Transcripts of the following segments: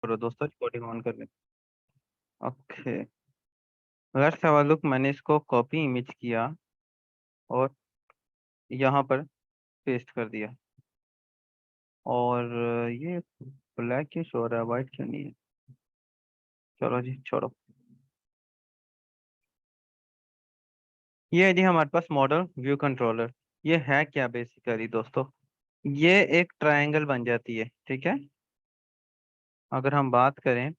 करो दोस्तों, recording on कर लें। Okay, let's have a look. मैंने इसको कॉपी इमेज किया और यहाँ पर पेस्ट कर दिया। और ये ब्लैक क्यों शो हो रहा है, वाइट क्यों नहीं है? चलो जी छोड़ो। ये है जी हमारे पास मॉडल व्यू कंट्रोलर। ये है क्या बेसिकली दोस्तों? ये एक ट्रायंगल बन जाती है, ठीक है। अगर हम बात करें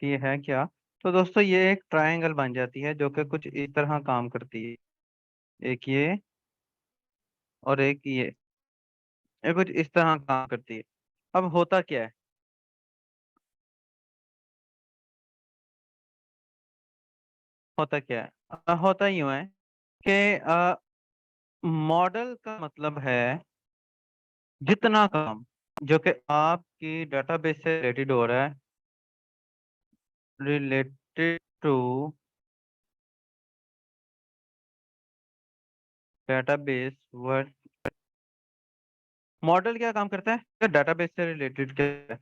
कि ये है क्या, तो दोस्तों ये एक ट्रायंगल बन जाती है जो कि कुछ इस तरह काम करती है। एक और एक ये कुछ इस तरह काम करती है। अब होता क्या है? होता क्या है? होता यूं है कि मॉडल का मतलब है जितना काम जो कि आपकी डेटाबेस से रिलेटेड हो रहा है, related to database word. Model क्या काम करता है? डेटाबेस से रिलेटेड क्या है?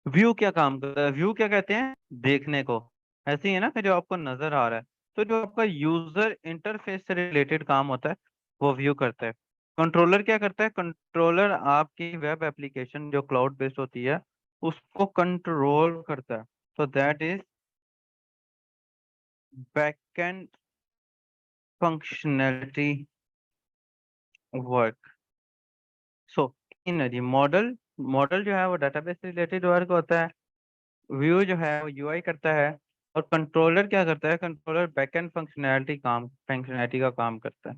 व्यू क्या काम करता है? व्यू क्या कहते हैं? देखने को। ऐसे ही है ना कि जो आपको नजर आ रहा है। तो जो आपका यूजर इंटरफेस से रिलेटेड काम होता है वो व्यू करता है। कंट्रोलर क्या करता है? कंट्रोलर आपकी वेब एप्लीकेशन जो क्लाउड बेस्ड होती है उसको कंट्रोल करता है। तो that is backend functionality work. So in G model model जो है वो डेटाबेस से रिलेटेड वर्क होता है। व्यू जो है वो यूआई करता है। और कंट्रोलर क्या करता है? कंट्रोलर बैकएंड फंक्शनैलिटी का काम करता है।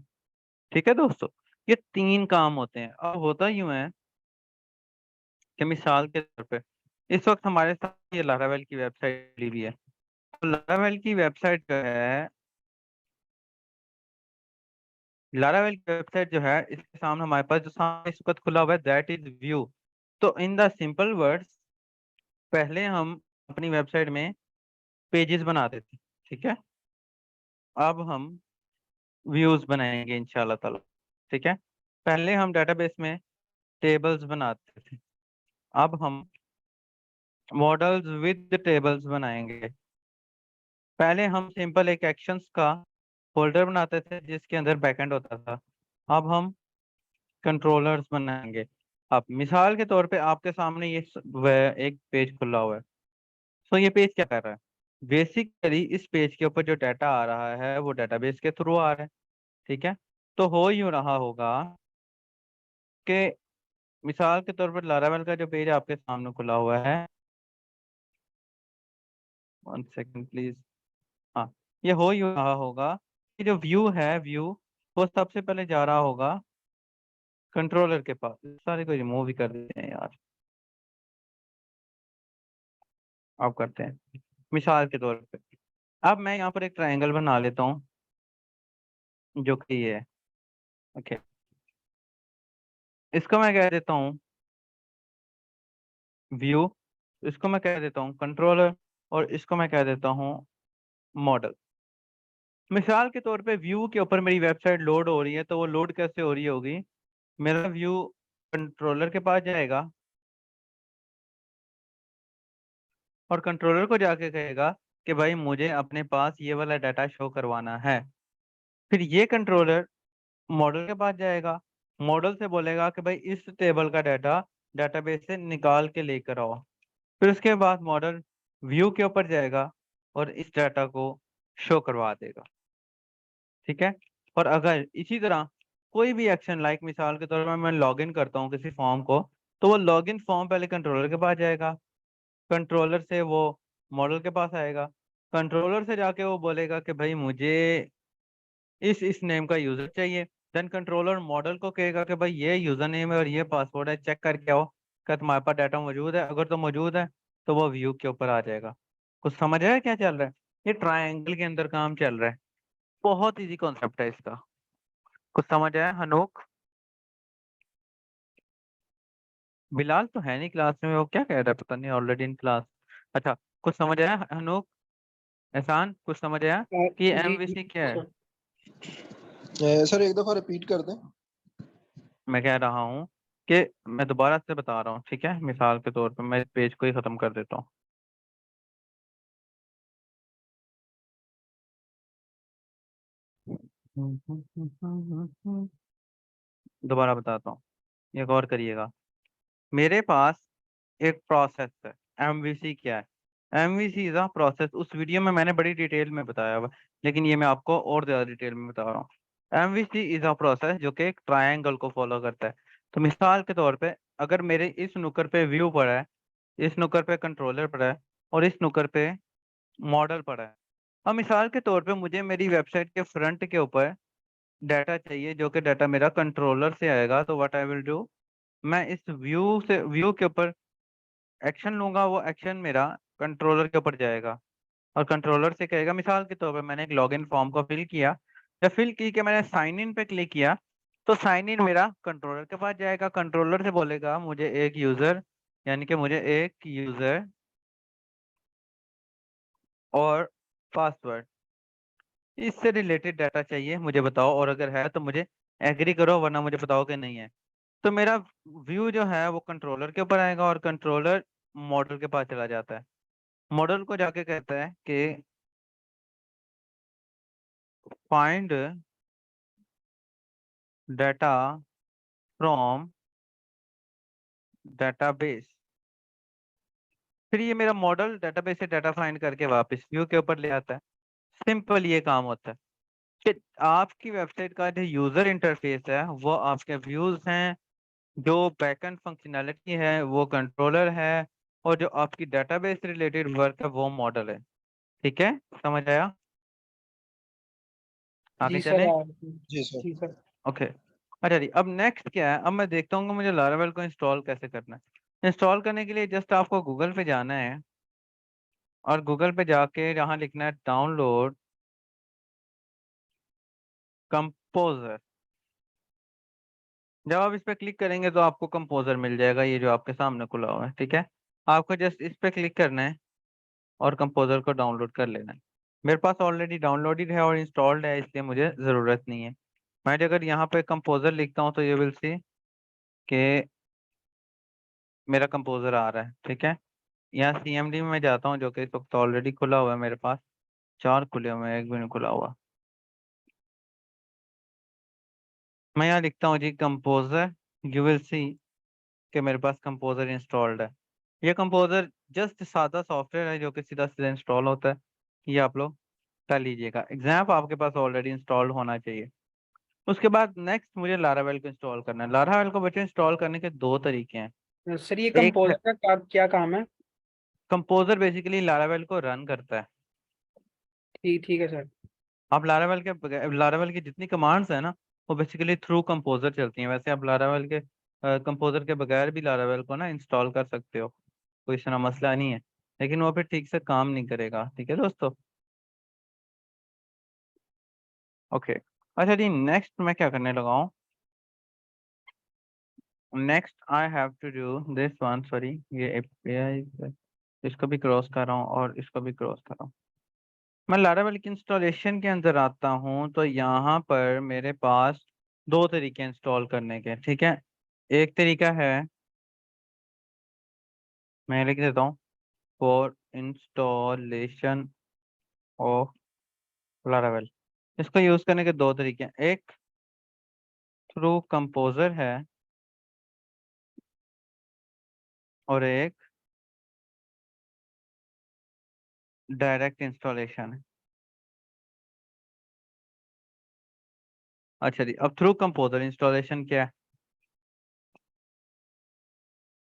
ठीक है दोस्तों, ये तीन काम होते हैं। अब होता यूं है कि मिसाल के तौर पे इस वक्त हमारे साथ ये लारावेल की वेबसाइट ली हुई है। तो लारावेल की वेबसाइट जो है, लारावेल की वेबसाइट जो है इसके सामने हमारे पास जो सामने इस वक्त खुला हुआ है दैट इज व्यू। तो इन द सिंपल वर्ड्स, पहले हम अपनी वेबसाइट में पेजेस बनाते थे, ठीक है। अब हम व्यूज बनाएंगे इंशाल्लाह ताला, ठीक है। पहले हम डेटाबेस में टेबल्स बनाते थे, अब हम मॉडल्स विद टेबल्स बनाएंगे। पहले हम सिंपल एक एक्शंस का फोल्डर बनाते थे जिसके अंदर बैकएंड होता था, अब हम कंट्रोलर्स बनाएंगे। अब मिसाल के तौर पे आपके सामने एक पेज खुला हुआ है। तो ये पेज क्या कर रहा है? बेसिकली इस पेज के ऊपर जो डाटा आ रहा है वो डेटाबेस के थ्रू आ रहा है, ठीक है। तो हो यूं रहा होगा कि मिसाल के तौर पर लारावेल का जो पेज आपके सामने खुला हुआ है, 1 सेकंड प्लीज। हाँ, ये हो ही रहा होगा कि जो व्यू है, व्यू वो सबसे पहले जा रहा होगा कंट्रोलर के पास। सारे को रिमूव ही कर देते हैं यार, आप करते हैं मिसाल के तौर पे। अब मैं यहाँ पर एक ट्रायंगल बना लेता हूँ जो कि ये है। ओके, इसको मैं कह देता हूँ व्यू, इसको मैं कह देता हूँ कंट्रोलर, और इसको मैं कह देता हूँ मॉडल। मिसाल के तौर पे व्यू के ऊपर मेरी वेबसाइट लोड हो रही है, तो वो लोड कैसे हो रही होगी? मेरा व्यू कंट्रोलर के पास जाएगा और कंट्रोलर को जाके कहेगा कि भाई मुझे अपने पास ये वाला डाटा शो करवाना है। फिर ये कंट्रोलर मॉडल के पास जाएगा, मॉडल से बोलेगा कि भाई इस टेबल का डाटा डेटाबेस से निकाल के लेकर आओ। फिर उसके बाद मॉडल व्यू के ऊपर जाएगा और इस डाटा को शो करवा देगा, ठीक है। और अगर इसी तरह कोई भी एक्शन लाइक मिसाल के तौर पर मैं लॉगिन करता हूँ किसी फॉर्म को, तो वो लॉगिन फॉर्म पहले कंट्रोलर के पास जाएगा, कंट्रोलर से वो मॉडल के पास आएगा, कंट्रोलर से जाके वो बोलेगा कि भाई मुझे इस नेम का यूजर चाहिए। देन कंट्रोलर मॉडल को कहेगा कि भाई ये यूजर नेम है और ये पासवर्ड है, चेक करके आओ क्या तुम्हारे पास डाटा मौजूद है। अगर तो मौजूद है तो वो व्यू के ऊपर आ जाएगा। कुछ समझ आया क्या चल रहा है? ये ट्रायंगल के अंदर काम चल रहा है। बहुत इजी कॉन्सेप्ट है इसका। कुछ समझ आया हनोक? बिलाल तो है नहीं क्लास में, वो क्या कह रहा है पता नहीं, ऑलरेडी इन क्लास। अच्छा, कुछ समझ आया हनोक? एहसान, कुछ समझ आया कि जी जी एमवीसी क्या है? सर। सर एक दफा रिपीट कर दें। मैं कह रहा हूँ कि मैं दोबारा से बता रहा हूँ, ठीक है, मिसाल के तौर पे मैं इस पेज को ही खत्म कर देता हूँ। दोबारा बताता हूँ, ये गौर करिएगा। मेरे पास एक प्रोसेस है। एमवीसी क्या है? MVC is a process. उस वीडियो में मैंने बड़ी डिटेल में बताया हुआ, लेकिन ये मैं आपको और ज्यादा डिटेल में बता रहा हूँ। एमवीसी इज अ प्रोसेस जो कि एक ट्रायंगल को फॉलो करता है। तो मिसाल के तौर पे अगर मेरे इस नुकर पे व्यू पड़ा है, इस नुकर पे कंट्रोलर पड़ा है, और इस नुकर पे मॉडल पड़ा है। अब मिसाल के तौर पे मुझे मेरी वेबसाइट के फ्रंट के ऊपर डाटा चाहिए, जो कि डाटा मेरा कंट्रोलर से आएगा। तो व्हाट आई विल डू, मैं इस व्यू के ऊपर एक्शन लूंगा। वो एक्शन मेरा कंट्रोलर के ऊपर जाएगा और कंट्रोलर से कहेगा, मिसाल के तौर पे मैंने एक लॉगिन फॉर्म को फिल किया, या फिल की के मैंने साइन इन पे क्लिक किया, तो साइन इन मेरा कंट्रोलर के पास जाएगा। कंट्रोलर से बोलेगा मुझे एक यूजर, यानी कि मुझे एक यूजर और पासवर्ड, इससे रिलेटेड डाटा चाहिए, मुझे बताओ, और अगर है तो मुझे एग्री करो, वरना मुझे बताओ कि नहीं है। तो मेरा व्यू जो है वो कंट्रोलर के ऊपर आएगा और कंट्रोलर मॉडल के पास चला जाता है। मॉडल को जाके कहता है कि फाइंड डाटा फ्रॉम डेटाबेस। फिर ये मेरा मॉडल डेटाबेस से डाटा फाइंड करके वापस व्यू के ऊपर ले आता है। सिंपल ये काम होता है कि आपकी वेबसाइट का जो यूजर इंटरफेस है वो आपके व्यूज हैं, जो बैकएंड फंक्शनैलिटी है वो कंट्रोलर है, और जो आपकी डेटाबेस रिलेटेड वर्क है वो मॉडल है। ठीक है, समझ आया? आगे जी सर चलें? जी सर। जी सर। ओके। अच्छा जी, अब नेक्स्ट क्या है, अब मैं देखता हूँ कि मुझे लारावेल को इंस्टॉल कैसे करना है। इंस्टॉल करने के लिए जस्ट आपको गूगल पे जाना है, और गूगल पे जाके जहाँ लिखना है डाउनलोड कंपोजर। जब आप इस पे क्लिक करेंगे तो आपको कंपोजर मिल जाएगा, ये जो आपके सामने खुला हुआ है, ठीक है। आपको जस्ट इस पे क्लिक करना है और कंपोजर को डाउनलोड कर लेना है। मेरे पास ऑलरेडी डाउनलोडेड है और इंस्टॉल्ड है, इसलिए मुझे ज़रूरत नहीं है। मैं अगर यहाँ पे कंपोजर लिखता हूँ तो ये विल सी कि मेरा कंपोजर आ रहा है, ठीक है। यहाँ सीएमडी में मैं जाता हूँ, जो कि इस वक्त ऑलरेडी खुला हुआ है मेरे पास। चार खुले हुए हैं, एक भी नहीं खुला हुआ। मैं यहाँ लिखता हूँ जी कंपोजर, यू विल सी कि मेरे पास कंपोजर इंस्टॉल्ड है। ये कंपोजर जस्ट सादा सॉफ्टवेयर है जो कि सीधा सीधा इंस्टॉल होता है। ये आप लोग कर लीजिएगा। एग्जाम्प आपके पास ऑलरेडी इंस्टॉल्ड होना चाहिए। उसके बाद नेक्स्ट मुझे लारावेल को इंस्टॉल करना है। लारावेल को बच्चों इंस्टॉल करने के दो तरीके हैं। सर ये एक है, कंपोजर का क्या काम है? कंपोजर बेसिकली लारावेल को रन करता है। ठीक ठीक है सर। आप लारावेल की जितनी कमांड्स है ना, वो बेसिकली थ्रू कंपोजर चलती हैं। वैसे आप लारावेल के कंपोजर के बगैर भी लारावेल को ना इंस्टॉल कर सकते हो, कोई इतना मसला नहीं है, लेकिन वो फिर ठीक से काम नहीं करेगा। ठीक है दोस्तों? ओके। अच्छा जी, नेक्स्ट मैं क्या करने लगा हूँ। Next I have to do this one, sorry, ये एपीआई, इसको भी क्रॉस कर रहा हूँ और इसको भी क्रॉस कर रहा हूँ। मैं लारावेल की इंस्टॉलेशन के अंदर आता हूँ, तो यहाँ पर मेरे पास दो तरीके इंस्टॉल करने के, ठीक है। एक तरीका है, मैं लिख देता हूँ, फॉर इंस्टॉलेशन ऑफ लारावेल। इसको यूज करने के दो तरीके हैं, एक थ्रू कंपोजर है और एक डायरेक्ट इंस्टॉलेशन है। अच्छा जी, अब थ्रू कंपोजर इंस्टॉलेशन क्या है।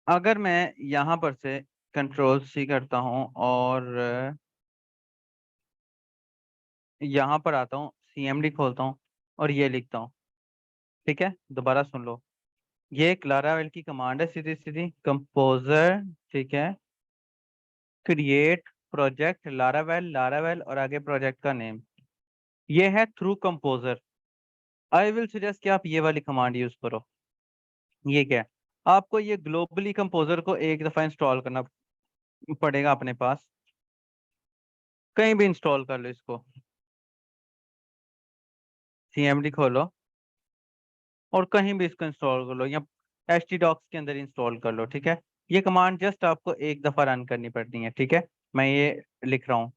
अगर मैं यहाँ पर से कंट्रोल सी करता हूँ और यहाँ पर आता हूँ, सीएमडी खोलता हूँ और ये लिखता हूँ, ठीक है, दोबारा सुन लो। ये एक लारावेल की कमांड है, सीधी सीधी कंपोजर, ठीक है, क्रिएट प्रोजेक्ट लारावेल, लारावेल और आगे प्रोजेक्ट का नेम। ये है through composer. I will suggest कि आप ये वाली कमांड यूज करो। ये क्या है, आपको ये ग्लोबली कंपोजर को एक दफा इंस्टॉल करना पड़ेगा अपने पास। कहीं भी इंस्टॉल कर लो इसको, सीएमडी खोलो और कहीं भी इसको इंस्टॉल कर लो, या htdocs के अंदर इंस्टॉल कर लो, ठीक है। ये कमांड जस्ट आपको एक दफा रन करनी पड़ती है, ठीक है। मैं ये लिख रहा हूँ,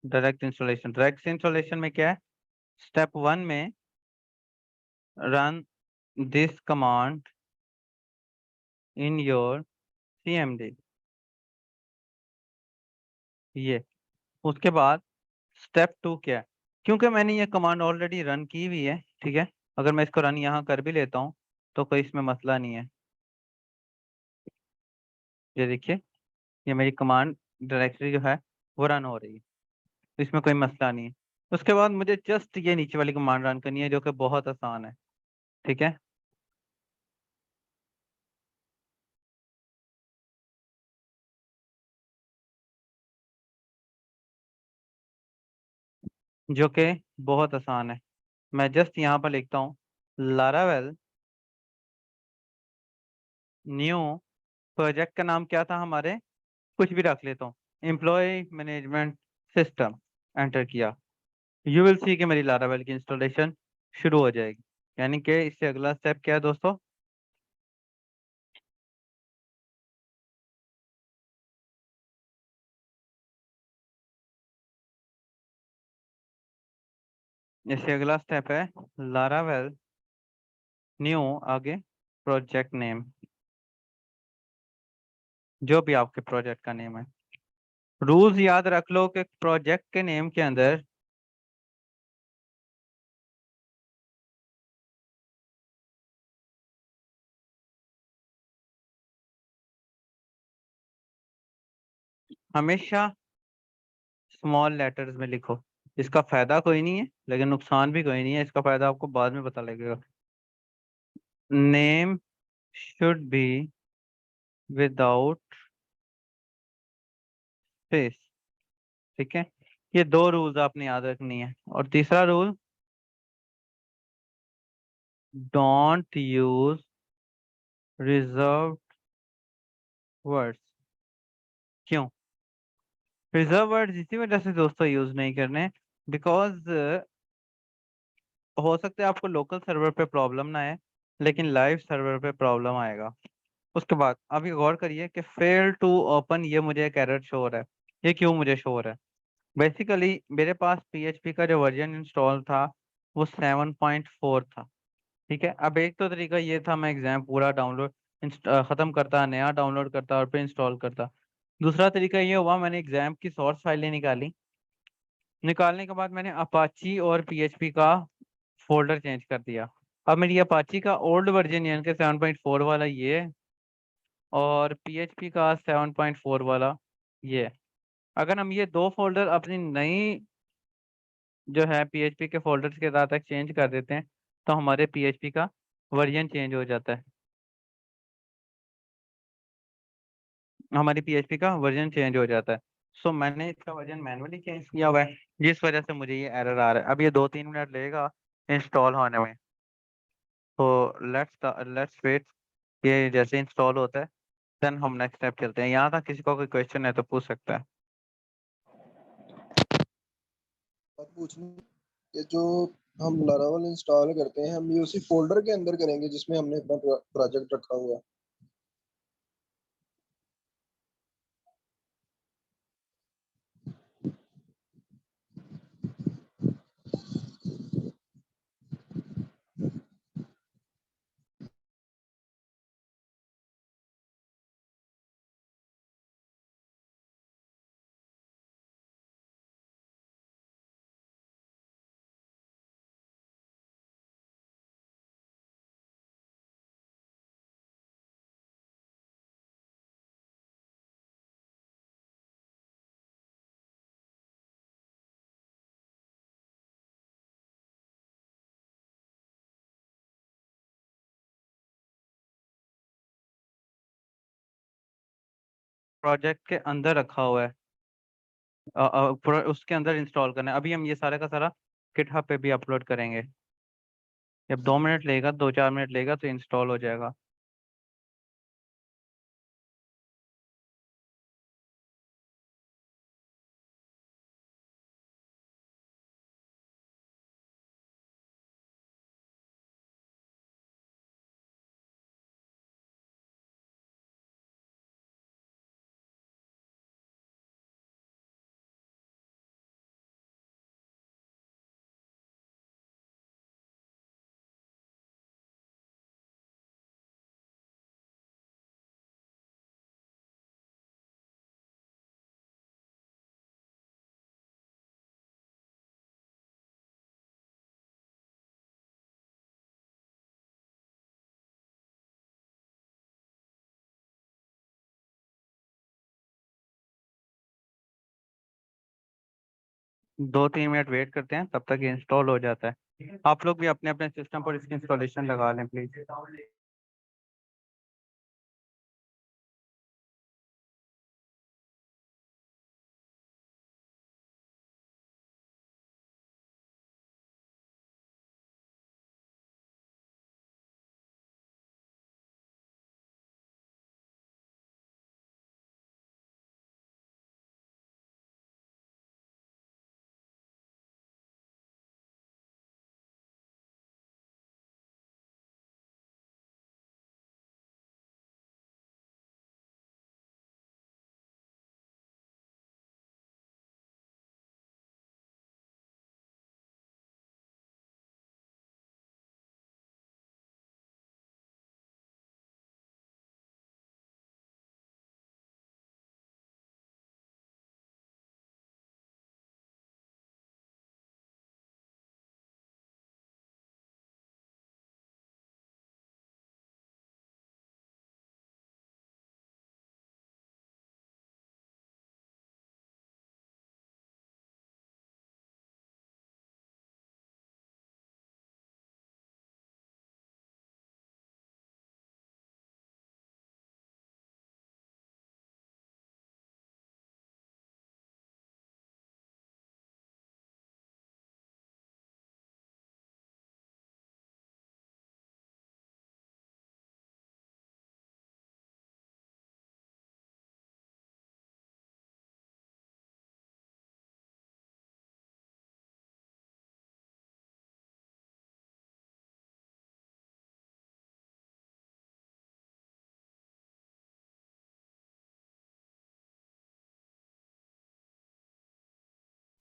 डायरेक्ट इंस्टॉलेशन में क्या है, स्टेप 1 में run this command in your cmd, ये। उसके बाद स्टेप 2 क्या है, क्योंकि मैंने ये कमांड ऑलरेडी रन की हुई है, ठीक है। अगर मैं इसको रन यहाँ कर भी लेता हूँ तो कोई इसमें मसला नहीं है। ये देखिए, ये मेरी कमांड डायरेक्टरी जो है वो रन हो रही है, तो इसमें कोई मसला नहीं है। उसके बाद मुझे जस्ट ये नीचे वाली कमांड रन करनी है, जो कि बहुत आसान है, ठीक है। जो कि बहुत आसान है। मैं जस्ट यहाँ पर लिखता हूँ लारावेल न्यू, प्रोजेक्ट का नाम क्या था हमारे, कुछ भी रख लेता हूँ, एम्प्लॉय मैनेजमेंट सिस्टम। एंटर किया, यू विल सी कि मेरी लारावेल की इंस्टॉलेशन शुरू हो जाएगी। यानी कि इससे अगला स्टेप क्या है दोस्तों, इससे अगला स्टेप है लारावेल न्यू, आगे प्रोजेक्ट नेम, जो भी आपके प्रोजेक्ट का नेम है। रूल्स याद रख लो कि प्रोजेक्ट के नेम के अंदर हमेशा स्मॉल लेटर्स में लिखो। इसका फायदा कोई नहीं है, लेकिन नुकसान भी कोई नहीं है, इसका फायदा आपको बाद में पता लगेगा। Name should be without space, ठीक है। ये दो रूल्स आपने याद रखनी है। और तीसरा rule, don't use reserve words. क्यों रिजर्व वर्ड्स इसी वजह से दोस्तों यूज नहीं करने, बिकॉज हो सकता है आपको लोकल सर्वर पे प्रॉब्लम ना आए, लेकिन लाइव सर्वर पे प्रॉब्लम आएगा। उसके बाद अभी गौर करिए कि फेल टू ओपन, ये मुझे एक एरर शो हो रहा है। ये क्यों मुझे शो हो रहा है, बेसिकली मेरे पास पीएचपी का जो वर्जन इंस्टॉल था वो 7.4 था, ठीक है। अब एक तो तरीका ये था, मैं एग्जाम पूरा डाउनलोड खत्म करता, नया डाउनलोड करता और फिर इंस्टॉल करता। दूसरा तरीका ये हुआ, मैंने एग्जाम की सोर्स फाइलें निकाली, निकालने के बाद मैंने अपाची और पीएचपी का फोल्डर चेंज कर दिया। अब मेरी अपाची का ओल्ड वर्जन यानी कि 7.4 वाला ये है, और पीएचपी का 7.4 वाला ये है। अगर हम ये दो फोल्डर अपनी नई जो है पीएचपी के फोल्डर्स के साथ एक्सचेंज कर देते हैं, तो हमारे पीएचपी का वर्जन चेंज हो जाता है, हमारी पीएचपी का वर्जन चेंज हो जाता है। सो मैंने इसका वर्जन मैनुअली चेंज किया हुआ है, जिस वजह से मुझे ये एरर आ रहा है। अब ये 2-3 मिनट लगेगा इंस्टॉल होने में, तो लेट्स वेट। ये जैसे इंस्टॉल होता है देन हम नेक्स्ट स्टेप चलते हैं। यहाँ तक किसी को कोई क्वेश्चन है तो पूछ सकता है। बात पूछनी कि जो हम लारावल इंस्टॉल करते हैं, हम ये उसी फोल्डर के अंदर करेंगे जिसमें हमने अपना प्रोजेक्ट रखा हुआ है। प्रोजेक्ट के अंदर रखा हुआ है, उसके अंदर इंस्टॉल करना है। अभी हम ये सारा का सारा गिटहब पे भी अपलोड करेंगे। जब 2 मिनट लेगा, 2-4 मिनट लेगा तो इंस्टॉल हो जाएगा। 2-3 मिनट वेट करते हैं, तब तक ये इंस्टॉल हो जाता है। आप लोग भी अपने अपने सिस्टम पर इसकी इंस्टॉलेशन लगा लें प्लीज।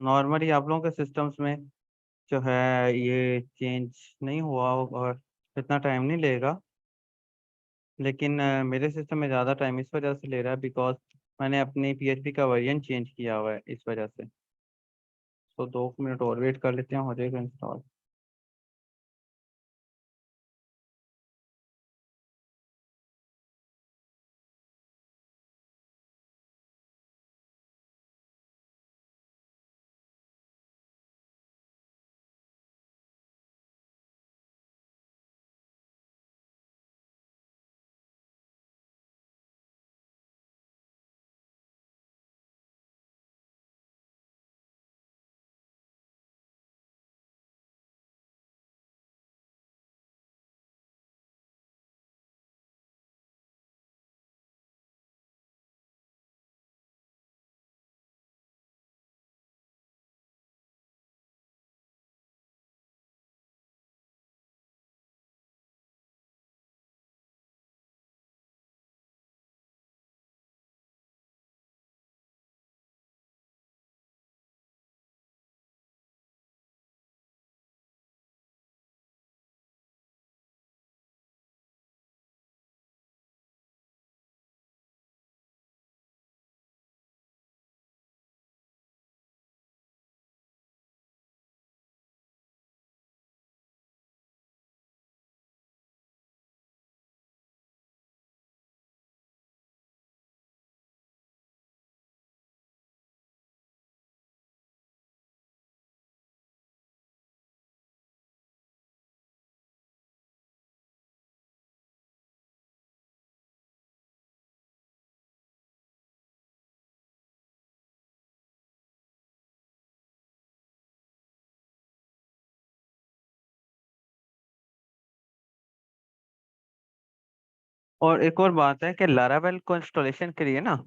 नॉर्मली आप लोगों के सिस्टम्स में जो है ये चेंज नहीं हुआ होगा और इतना टाइम नहीं लेगा, लेकिन मेरे सिस्टम में ज़्यादा टाइम इस वजह से ले रहा है बिकॉज मैंने अपनी पीएचपी का वर्जन चेंज किया हुआ है इस वजह से। तो 2 मिनट और वेट कर लेते हैं, हो जाएगा इंस्टॉल। और एक और बात है कि लारावेल को इंस्टॉलेशन के लिए ना,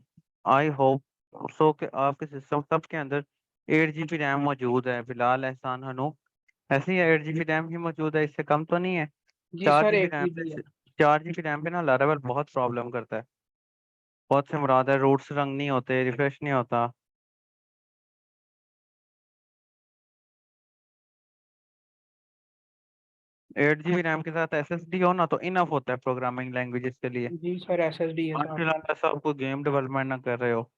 आई होप सो कि आपके सिस्टम सब के अंदर 8 GB रैम मौजूद है। बिलाल, एहसान, हनु, ऐसे ही 8 GB रैम ही मौजूद है, इससे कम तो नहीं है? जी चार सर, जीबी एक रैम जीबी है। पे 4 GB रैम पे ना लारावेल बहुत प्रॉब्लम करता है। बहुत से मुराद है, रूट्स रंग नहीं होते, रिफ्रेश नहीं होता। 8 GB रैम के साथ एसएसडी हो ना तो इनफ होता है प्रोग्रामिंग लैंग्वेजेस के लिए, जी सर, एसएसडी है साथ अनटिल में। अनलेस आप कोई गेम डेवलपमेंट ना कर रहे हो।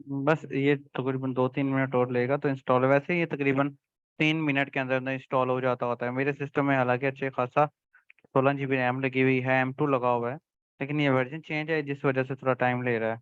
बस ये तकरीबन 2-3 मिनट और लेगा तो इंस्टॉल, वैसे ये तकरीबन 3 मिनट के अंदर अंदर इंस्टॉल हो जाता होता है मेरे सिस्टम में। हालांकि अच्छे खासा 16 GB रैम लगी हुई है, M2 लगा हुआ है, लेकिन ये वर्जन चेंज है जिस वजह से थोड़ा टाइम ले रहा है।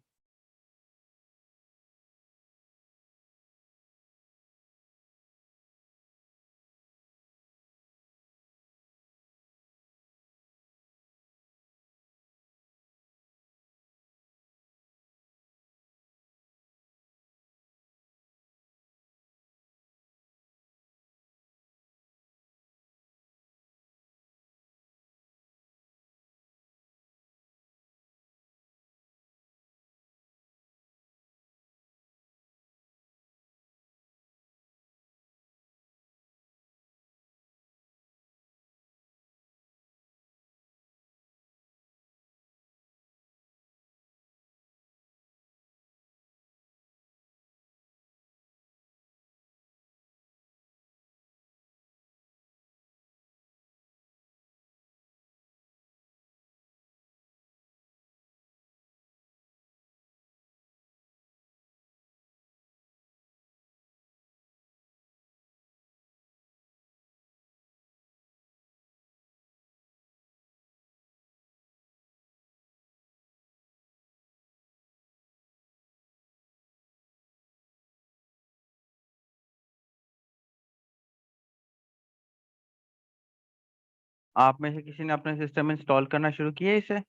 आप में से किसी ने अपने सिस्टम में इंस्टॉल करना शुरू किया है इसे?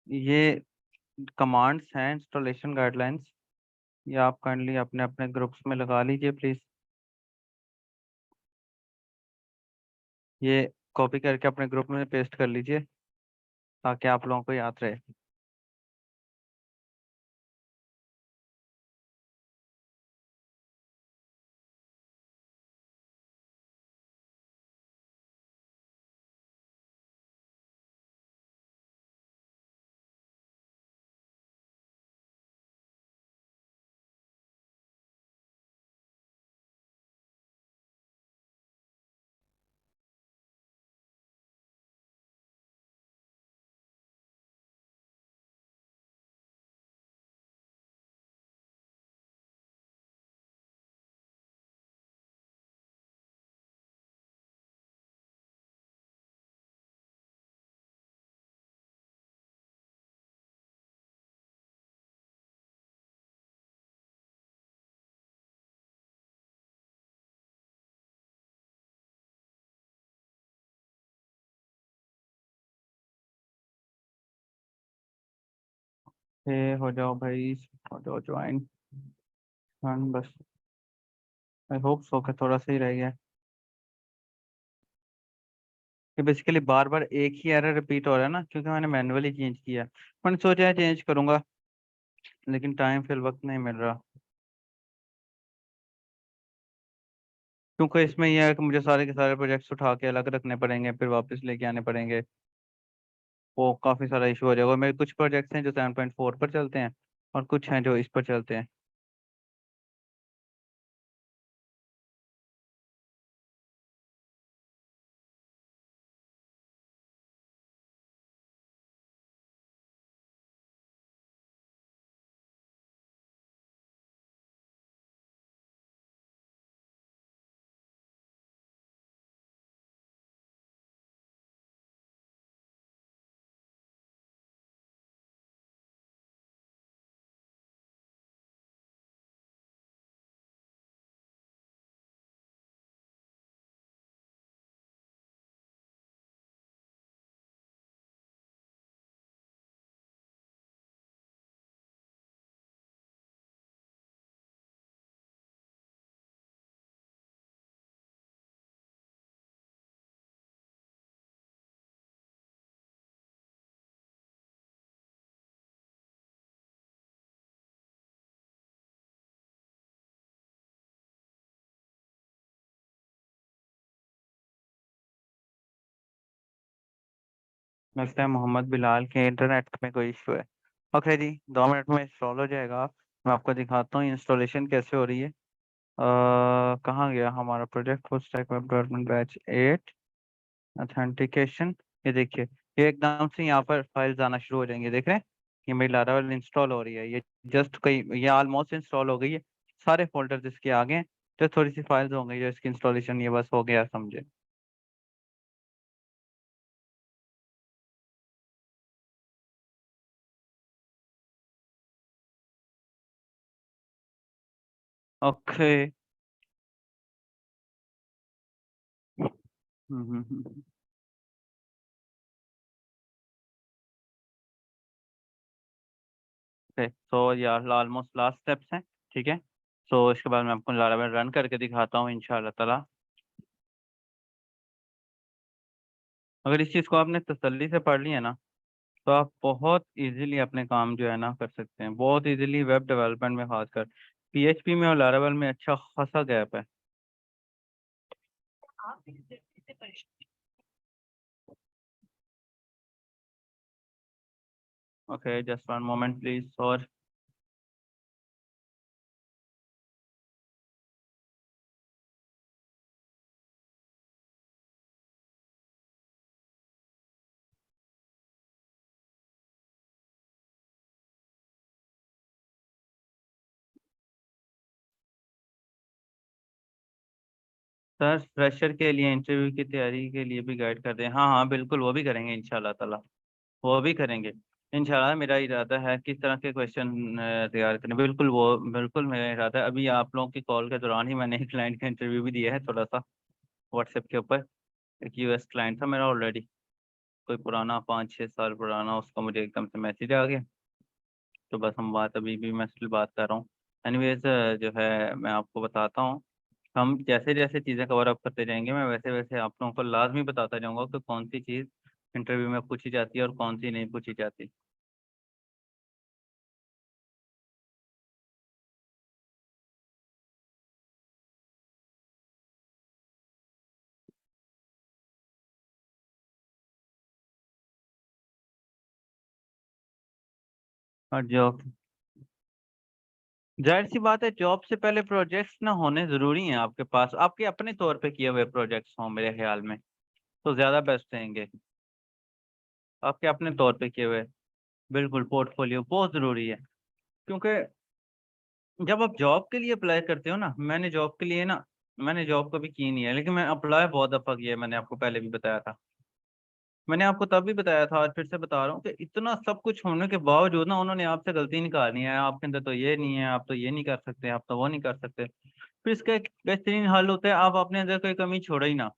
ये कमांड्स हैं, इंस्टॉलेशन गाइडलाइंस, ये आप काइंडली अपने अपने ग्रुप्स में लगा लीजिए प्लीज। ये कॉपी करके अपने ग्रुप में पेस्ट कर लीजिए ताकि आप लोगों को याद रहे। हो जाओ भाई, हो जाओ ज्वाइन। हाँ बस, आई होप सो के थोड़ा सही रह गया। कि बेसिकली बार बार एक ही एरर रिपीट हो रहा है ना, क्योंकि मैंने मैन्युअली चेंज किया। मैंने सोचा है चेंज करूंगा, लेकिन टाइम फिर वक्त नहीं मिल रहा। क्योंकि इसमें यह है कि मुझे सारे के सारे प्रोजेक्ट्स उठा के अलग रखने पड़ेंगे, फिर वापस लेके आने पड़ेंगे। वो काफ़ी सारा इशू हो जाएगा। मेरे कुछ प्रोजेक्ट्स हैं जो 7.4 पर चलते हैं, और कुछ हैं जो इस पर चलते हैं। लगता है मोहम्मद बिलाल के इंटरनेट में कोई इशू है। ओके जी, 2 मिनट में इंस्टॉल हो जाएगा। मैं आपको दिखाता हूँ इंस्टॉलेशन कैसे हो रही है। कहाँ गया हमारा project? Full stack web development batch 8 authentication. ये देखिए, ये एकदम से यहाँ पर फाइल्स आना शुरू हो जाएंगे, देख रहे हैं? ये मेरी लारावेल इंस्टॉल हो रही है, ये जस्ट कहीं ये ऑलमोस्ट इंस्टॉल हो गई है, सारे फोल्डर्स इसके आ गए हैं, जो थोड़ी सी फाइल्स हो गई जो इसकी इंस्टॉलेशन ये बस हो गया समझे। ओके। हम्म। ओके, तो यार ऑलमोस्ट लास्ट स्टेप्स हैं, ठीक है। तो इसके बाद मैं आपको लारावेल रन करके दिखाता हूँ इंशाल्लाह ताला। अगर इस चीज़ को आपने तसल्ली से पढ़ लिया ना, तो आप बहुत इजीली अपने काम जो है ना कर सकते हैं, बहुत इजीली वेब डेवलपमेंट में, खासकर पीएचपी में और लारावेल में अच्छा खासा गैप है। Okay, just one moment please. और सर, फ्रेशर के लिए इंटरव्यू की तैयारी के लिए भी गाइड कर दें? हाँ हाँ बिल्कुल, वो भी करेंगे इंशाल्लाह ताला, वो भी करेंगे इंशाल्लाह। मेरा इरादा है किस तरह के क्वेश्चन तैयार करें, बिल्कुल वो, बिल्कुल मेरा इरादा है। अभी आप लोगों की कॉल के दौरान ही मैंने एक क्लाइंट का इंटरव्यू भी दिया है थोड़ा सा, व्हाट्सएप के ऊपर। एक यूएस क्लाइंट था मेरा ऑलरेडी, कोई पुराना 5-6 साल पुराना, उसका मुझे एकदम से मैसेज आ गया, तो बस हम बात अभी भी मैं इसलिए बात कर रहा हूँ। एनीवेज, जो है मैं आपको बताता हूँ, हम जैसे जैसे चीज़ें कवर अप करते जाएंगे मैं वैसे वैसे आप लोगों को लाजमी बताता जाऊंगा कि कौन सी चीज़ इंटरव्यू में पूछी जाती है और कौन सी नहीं पूछी जाती। और जॉब, जाहिर सी बात है, जॉब से पहले प्रोजेक्ट्स ना होने ज़रूरी हैं आपके पास, आपके अपने तौर पे किए हुए प्रोजेक्ट्स हों मेरे ख्याल में तो ज़्यादा बेस्ट रहेंगे। आपके अपने तौर पे किए हुए, बिल्कुल, पोर्टफोलियो बहुत ज़रूरी है। क्योंकि जब आप जॉब के लिए अप्लाई करते हो ना, मैंने जॉब के लिए ना, मैंने जॉब कभी की नहीं है, लेकिन मैं अप्लाई बहुत दफ़ा किया है, मैंने आपको पहले भी बताया था। मैंने आपको तब भी बताया था, आज फिर से बता रहा हूँ कि इतना सब कुछ होने के बावजूद ना उन्होंने आपसे गलती निकालनी है, आपके अंदर तो ये नहीं है, आप तो ये नहीं कर सकते, आप तो वो नहीं कर सकते। फिर इसका एक बेहतरीन हल होता है, आप अपने अंदर कोई कमी छोड़ो ही ना।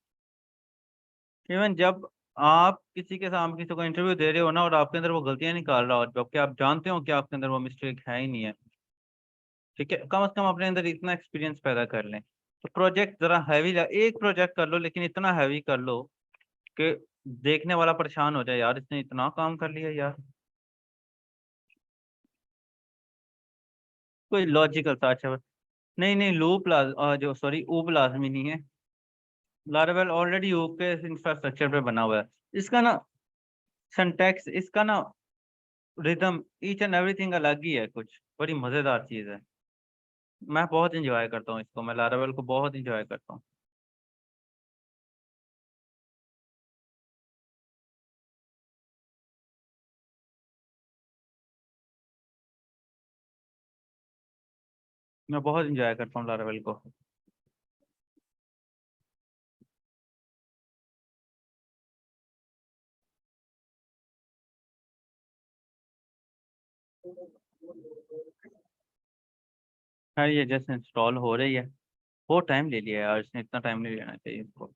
इवन जब आप किसी के सामने किसी को इंटरव्यू दे रहे हो ना और आपके अंदर वो गलतियां निकाल रहा हो, जबकि आप जानते हो कि आपके अंदर वो मिस्टेक है ही नहीं है, ठीक है, कम से कम अपने अंदर इतना एक्सपीरियंस पैदा कर लें। तो प्रोजेक्ट जरा हैवी, एक प्रोजेक्ट कर लो लेकिन इतना हैवी कर लो कि देखने वाला परेशान हो जाए, यार इसने इतना काम कर लिया यार। कोई लॉजिकल सा, अच्छा, नहीं नहीं, लूप जो सॉरी ऊप लाजमी नहीं है। लारावेल ऑलरेडी ऊप के इंफ्रास्ट्रक्चर पे बना हुआ है। इसका ना सिंटैक्स, इसका ना रिदम, ईच एंड एवरीथिंग अलग ही है, कुछ बड़ी मजेदार चीज है। मैं बहुत इंजॉय करता हूँ इसको, मैं लारावेल को बहुत इंजॉय करता हूँ। मैं बहुत इंजॉय करता हूँ लारावेल को। हाँ, ये जैसे इंस्टॉल हो रही है, बहुत टाइम ले लिया यार, इसने इतना टाइम नहीं लेना चाहिए इसको।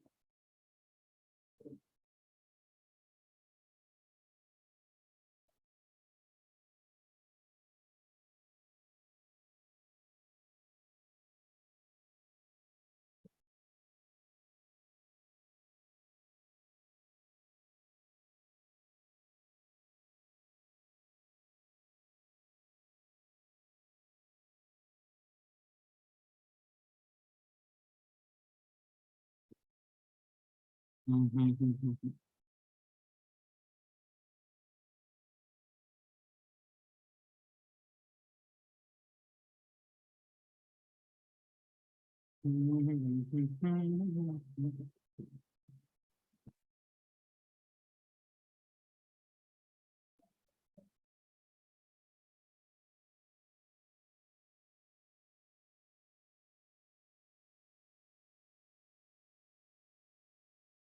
हम्म।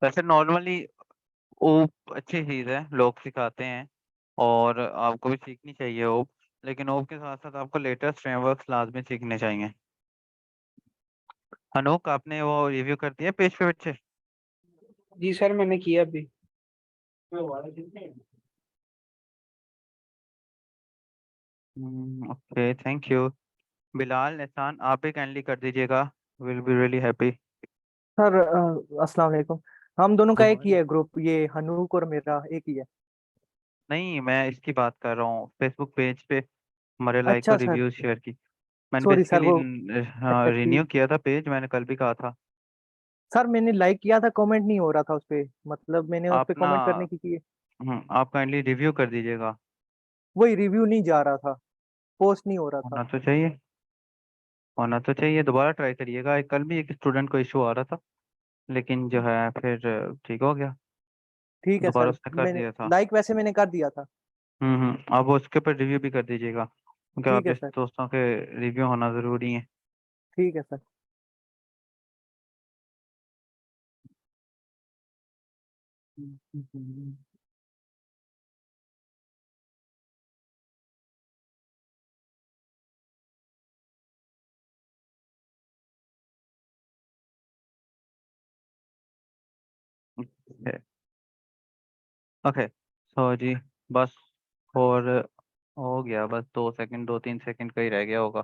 वैसे नॉर्मली ओप अच्छी चीज है, लोग सिखाते हैं और आपको भी सीखनी चाहिए ओप, लेकिन ओप के साथ साथ आपको लेटेस्ट फ्रेमवर्क्स लाजमी सीखने चाहिए। अनोक, आपने वो रिव्यू कर दिया पेज पे बच्चे? जी सर, मैंने किया अभी। Okay, thank you. बिलाल, एहसान, आप भी काइंडली कर दीजिएगा, will be really happy. Sir अस्सलाम वालेकुम। हम दोनों का गुड। एक ही है ग्रुप, ये हनूक और मेरा एक ही है। नहीं, मैं इसकी बात कर रहा हूँ, फेसबुक पेज पे हमारे लाइक अच्छा और सर, रिव्यूज शेयर की। मैंने सॉरी सर बेसिकली वो। अच्छा रिन्यू ठीक। किया था पेज, मैंने कल भी कहा था। सर मैंने लाइक किया था, कमेंट नहीं हो रहा था उस पे, मतलब मैंने उस आप पे ना कमेंट करने की। आप काइंडली रिव्यू कर दीजिएगा। वही रिव्यू नहीं जा रहा था, पोस्ट नहीं हो रहा था। होना तो चाहिए, होना तो चाहिए, दोबारा ट्राई करिएगा। कल भी एक स्टूडेंट को इशू आ रहा था, लेकिन जो है फिर ठीक हो गया, ठीक है दोबारा सर, उसने कर मैंने दिया था। लाइक वैसे मैंने कर दिया था। आप उसके ऊपर रिव्यू भी कर दीजिएगा, क्योंकि ठीक आप है जैसे सर। दोस्तों के रिव्यू होना ज़रूरी है। ठीक है सर। ओके, सो जी, बस, और हो गया, बस 2 सेकंड, 2-3 सेकंड का ही रह गया होगा।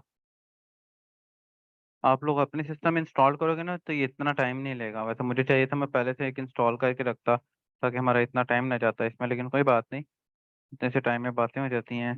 आप लोग अपने सिस्टम इंस्टॉल करोगे ना तो ये इतना टाइम नहीं लेगा। वैसे मुझे चाहिए था मैं पहले से एक इंस्टॉल करके रखता, ताकि हमारा इतना टाइम ना जाता इसमें, लेकिन कोई बात नहीं, इतने से टाइम में बातें हो जाती हैं।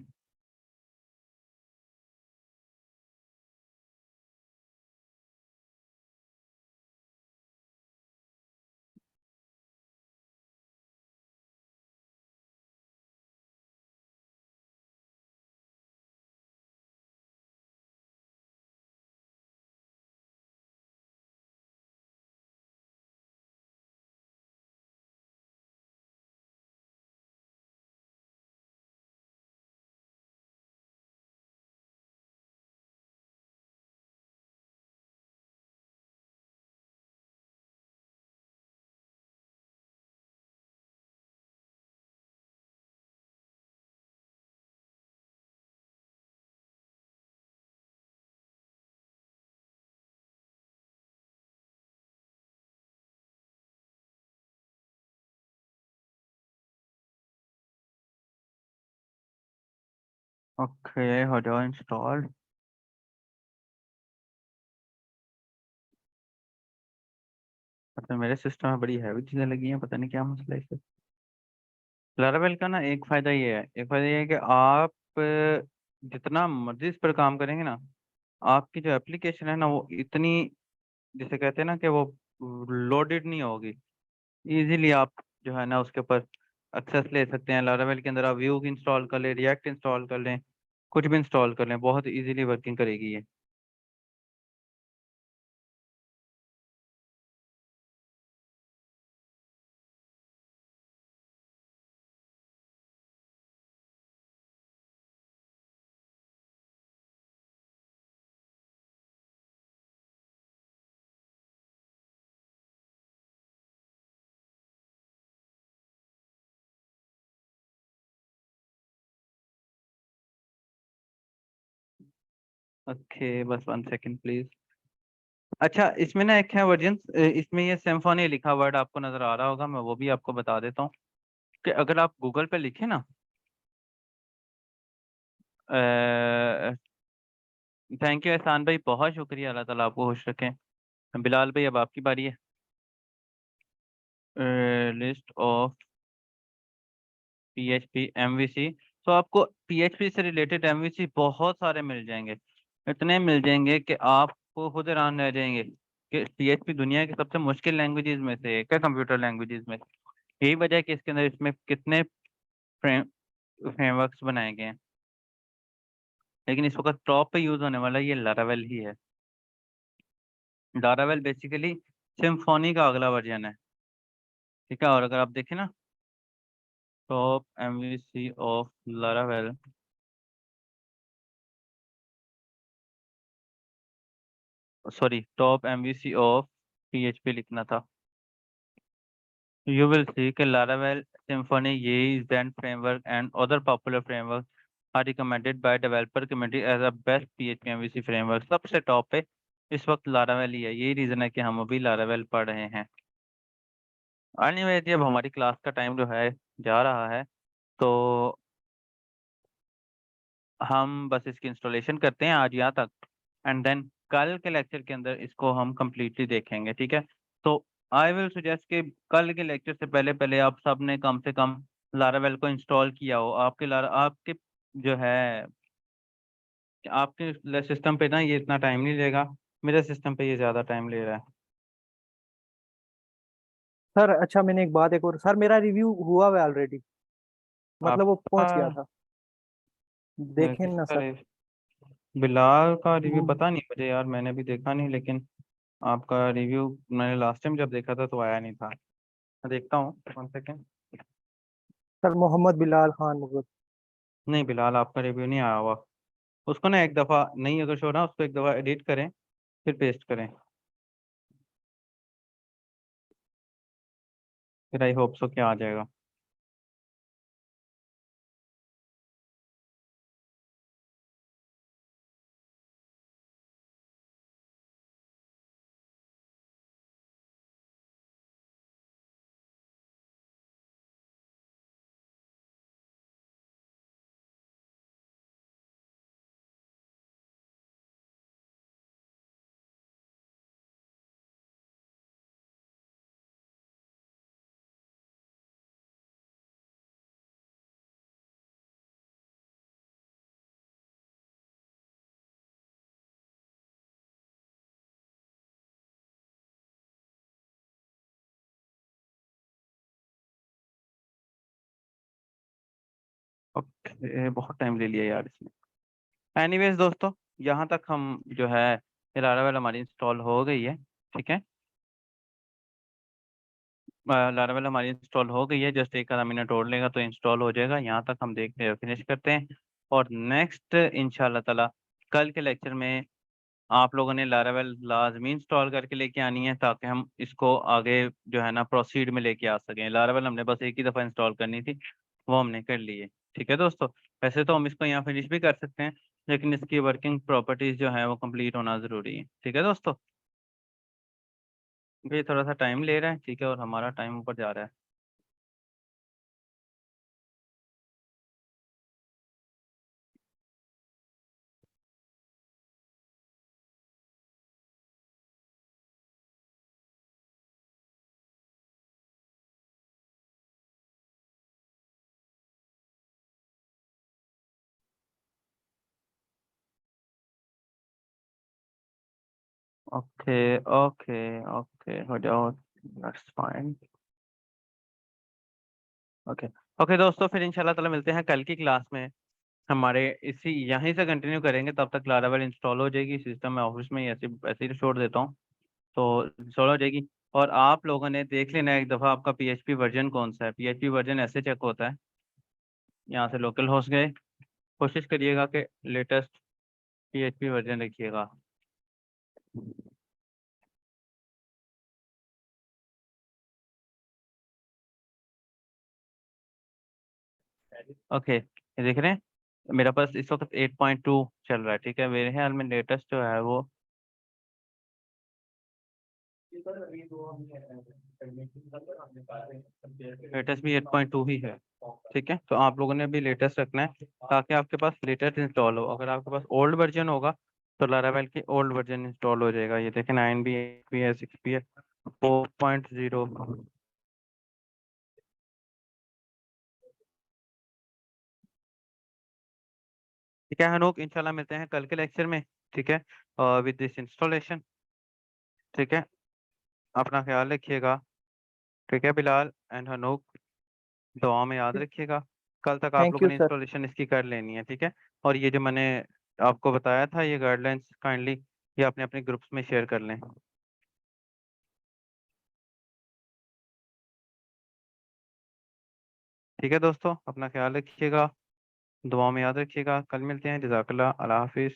ओके, हो जाओ इंस्टॉल। अच्छा, मेरे सिस्टम में बड़ी हैवी चीज़ें लगी हैं, पता नहीं क्या मसला है इसे। लारावेल का ना एक फ़ायदा ये है, एक फ़ायदा ये है कि आप जितना मर्जी इस पर काम करेंगे ना, आपकी जो एप्लीकेशन है ना वो इतनी, जिसे कहते हैं ना कि वो लोडेड नहीं होगी। इजीली आप जो है ना उसके ऊपर एक्सेस ले सकते हैं। लारावेल के अंदर आप व्यू इंस्टॉल कर लें, रिएक्ट इंस्टॉल कर लें, कुछ भी इंस्टॉल कर लें, बहुत इजीली वर्किंग करेगी ये। ओके, बस 1 सेकंड प्लीज। अच्छा, इसमें ना एक है वर्जन, इसमें ये सिम्फोनी लिखा वर्ड आपको नजर आ रहा होगा, मैं वो भी आपको बता देता हूँ कि अगर आप गूगल पे लिखें ना, थैंक यू एहसान भाई, बहुत शुक्रिया, अल्लाह ताला आपको खुश रखें। बिलाल भाई, अब आपकी बारी है। लिस्ट ऑफ PHP MVC, तो आपको PHP से रिलेटेड MVC बहुत सारे मिल जाएंगे, इतने मिल जाएंगे कि आपको खुद हैरान रह जाएंगे कि PHP दुनिया की सबसे मुश्किल लैंग्वेजेस में से एक है, कंप्यूटर लैंग्वेजेस में। यही वजह है कि इसके अंदर इसमें कितने फ्रेमवर्क्स बनाए गए हैं, लेकिन इस वक्त टॉप पे यूज होने वाला ये लारावेल ही है। लारावेल बेसिकली सिम्फोनी का अगला वर्जन है, ठीक है। और अगर आप देखें ना, top MVC of Laravel, sorry, top MVC of PHP लिखना था। You will see कि Laravel, Symfony, Yeast, Zend framework and other popular frameworks are recommended by developer community as a best PHP MVC framework। सबसे top पे इस वक्त Laravel ही है, यही reason है कि हम अभी Laravel पढ़ रहे हैं। एनीवे अब हमारी क्लास का टाइम जो है जा रहा है, तो हम बस इसकी इंस्टॉलेशन करते हैं आज यहाँ तक, एंड देन कल के लेक्चर के अंदर इसको हम कम्प्लीटली देखेंगे, ठीक है। तो आई विल सजेस्ट कि कल के लेक्चर से पहले पहले आप सब ने कम से कम लारावेल को इंस्टॉल किया हो। आपके जो है आपके सिस्टम पे ना ये इतना टाइम नहीं लेगा, मेरे सिस्टम पे ये ज़्यादा टाइम ले रहा है। सर अच्छा मैंने एक बात एक और, सर मेरा रिव्यू हुआ हुआ ऑलरेडी, मतलब वो आपका पहुंच गया था, देखें ना किसका सर। बिलाल का रिव्यू हम्म, पता नहीं मुझे यार, मैंने भी देखा नहीं, लेकिन आपका रिव्यू मैंने लास्ट टाइम जब देखा था तो आया नहीं था। मैं देखता हूँ 1 सेकेंड। सर मोहम्मद बिलाल खान मुगल। नहीं बिलाल आपका रिव्यू नहीं आया हुआ। उसको ना एक दफ़ा नहीं अगर शो ना उसको एक दफ़ा एडिट करें फिर पेस्ट करें, फिर आई होप सो क्या आ जाएगा। ओके बहुत टाइम ले लिया यार इसने। एनीवेज दोस्तों, यहाँ तक हम जो है लारावेल हमारी इंस्टॉल हो गई है, ठीक है। लारावेल हमारी इंस्टॉल हो गई है, जस्ट एक आधा मिनट और लेगा तो इंस्टॉल हो जाएगा। यहाँ तक हम देखते हैं फिनिश करते हैं, और नेक्स्ट इंशाल्लाह ताला कल के लेक्चर में आप लोगों ने लारावेल लाजमी इंस्टॉल करके लेके आनी है, ताकि हम इसको आगे जो है ना प्रोसीड में लेके आ सकें। लारावेल हमने बस एक ही दफ़ा इंस्टॉल करनी थी, वो हमने कर ली है, ठीक है दोस्तों। वैसे तो हम इसको यहाँ फिनिश भी कर सकते हैं, लेकिन इसकी वर्किंग प्रॉपर्टीज जो है वो कंप्लीट होना ज़रूरी है, ठीक है दोस्तों। ये थोड़ा सा टाइम ले रहा है, ठीक है, और हमारा टाइम ऊपर जा रहा है। ओके ओके ओके हो जाओ, दैट्स फाइन। ओके ओके दोस्तों, फिर इंशाल्लाह ताला मिलते हैं कल की क्लास में। हमारे इसी यहीं से कंटिन्यू करेंगे, तब तक लारावेल इंस्टॉल हो जाएगी सिस्टम में। ऑफिस में ही ऐसे ऐसे ही छोड़ देता हूँ, तो इंस्टॉल हो जाएगी। और आप लोगों ने देख लेना एक दफ़ा आपका पीएचपी वर्जन कौन सा है। पीएचपी वर्जन ऐसे चेक होता है, यहाँ से लोकल होस्ट गए, कोशिश करिएगा कि लेटेस्ट पीएचपी वर्जन रखिएगा। ओके ये देख रहे हैं, मेरा पास इस वक्त 8.2 चल रहा है, ठीक है। मेरे ख्याल में लेटेस्ट जो है वो लेटेस्ट भी 8.2 ही है, ठीक है। तो आप लोगों ने भी लेटेस्ट रखना है, ताकि आपके पास लेटेस्ट इंस्टॉल हो। अगर आपके पास ओल्ड वर्जन होगा तो लारावेल की ओल्ड वर्जन इंस्टॉल हो जाएगा। ये देखें 9 भी है, 8 भी है, 6 भी है, 4.0। ठीक है हनूक, इंशाल्लाह मिलते हैं कल के लेक्चर में, ठीक है, विद दिस इंस्टॉलेशन, ठीक है। अपना ख्याल रखिएगा, ठीक है बिलाल एंड हनूक, दुआ में याद रखिएगा। कल तक आप थैंक लोगों यू ने सर। इंस्टॉलेशन इसकी कर लेनी है, ठीक है। और ये जो मैंने आपको बताया था ये गाइडलाइंस काइंडली ये अपने अपने ग्रुप्स में शेयर कर लें। ठीक है दोस्तों, अपना ख्याल रखिएगा, दुआ में याद रखिएगा। कल मिलते हैं, जज़ाकल्लाह, अल्लाह हाफिज़।